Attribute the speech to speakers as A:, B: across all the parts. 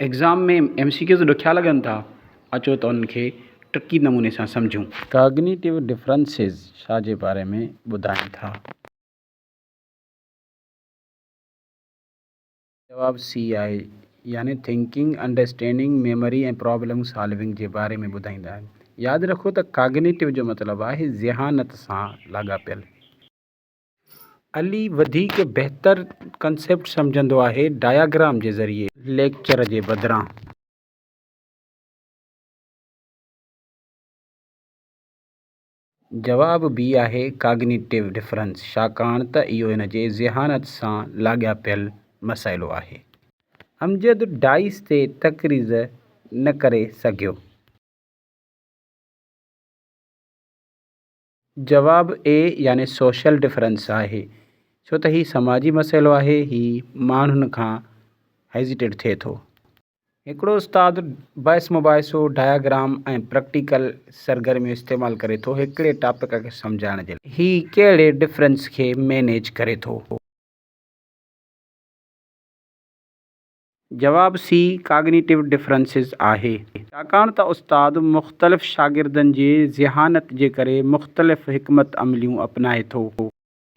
A: Exam में MCQs ॾुखिया लॻनि था, अचो त उनखे ट्रिकी नमूने सां सम्झूं। कॉग्निटिव डिफरेंसेस छा जे बारे में ॿुधाइनि था। जवाब सी आहे, यानी थिंकिंग, अंडरस्टैंडिंग, मेमोरी ऐं प्रॉब्लम सॉल्विंग जे बारे में ॿुधाईंदा आहिनि। यादि रखो त कॉग्निटिव जो मतिलबु आहे ज़हानत सां लाॻापियल। अली वधीक बहितर कंसेप्ट सम्झंदो आहे डायग्राम जे ज़रिए, लेक्चर जे बदिरां। जवाब बी आहे कॉग्निटिव डिफरेंस, छाकाणि त इहो हिन जे ज़हानत सां लाॻापियल मसइलो आहे। अमजद डाइस ते तक़रीज़ न करे सघियो। जवाब ए यानी सोशल डिफरेंस आहे, छो त हीउ समाजी मसइलो आहे। हीउ माण्हुनि खां हेज़िटेट थिए थो। हिकिड़ो उस्ताद बहस मुबाहिसो, डायग्राम ऐं प्रैक्टिकल सरगर्मियूं इस्तेमालु करे थो हिकिड़े टॉपिक खे सम्झाइण जे लाइ। हीउ कहिड़े डिफरेंस खे मैनेज करे थो। जवाब सी कॉग्निटिव डिफरेंसिस आहे, छाकाणि त उस्ताद मुख़्तलिफ़ शागिर्दनि जे ज़हानत जे करे मुख़्तलिफ़ हिकमत अमलियूं अपनाए थो।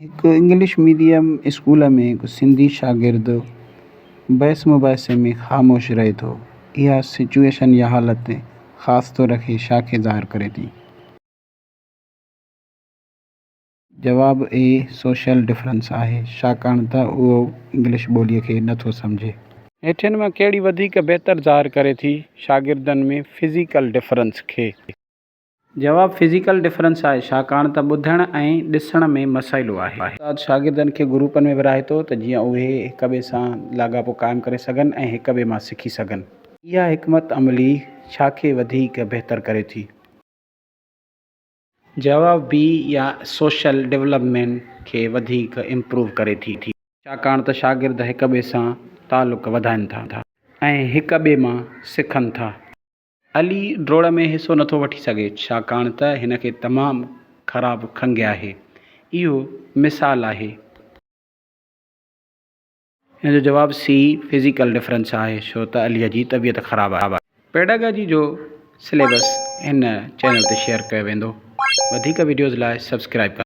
A: हिकु इंग्लिश मीडियम स्कूल में हिकु सिंधी शागिर्दु बहस मुबाहिसे में ख़ामोश रहे थो। इहा सिचुएशन या हालत ख़ासि तौर खे छा खे ज़ाहिर करे थी। जवाब ए सोशल डिफरेंस आहे, छाकाणि त उहो इंग्लिश ॿोलीअ खे नथो सम्झे। हेठियुनि मां कहिड़ी वधीक बहितर ज़ाहिर करे थी शागिर्दनि में फिज़िकल डिफरेंस खे। जवाब फिज़िकल डिफरेंस आहे, छाकाणि त ॿुधण ऐं ॾिसण में मसइलो आहे। उस्ताद शागिर्दनि खे ग्रुपनि में विराहे थो त जीअं उहे हिक ॿिए सां लाॻापो क़ाइमु करे सघनि ऐं हिक ॿिए मां सिखी सघनि। इहा हिकमत अमली छा खे वधीक बहितर करे थी। जवाब बी या सोशल डेवलपमेंट खे वधीक इम्प्रूव करे थी, छाकाणि त शागिर्द हिक ॿिए सां तालुक़ वधाइनि था ऐं हिक ॿिए मां सिखनि था। अली डोड़ में हिसो नथो वठी सघे, छाकाणि त हिन खे तमामु ख़राबु खंघि आहे। इहो मिसाल आहे। हिन जो जवाब सी फिज़िकल डिफरेंस आहे, छो त अलीअ जी तबियत ख़राबु आहे। पेडागॉजी जो सिलेबस हिन चैनल ते शेयर कयो वेंदो। वधीक वीडियोज़ लाइ सब्सक्राइब कयो।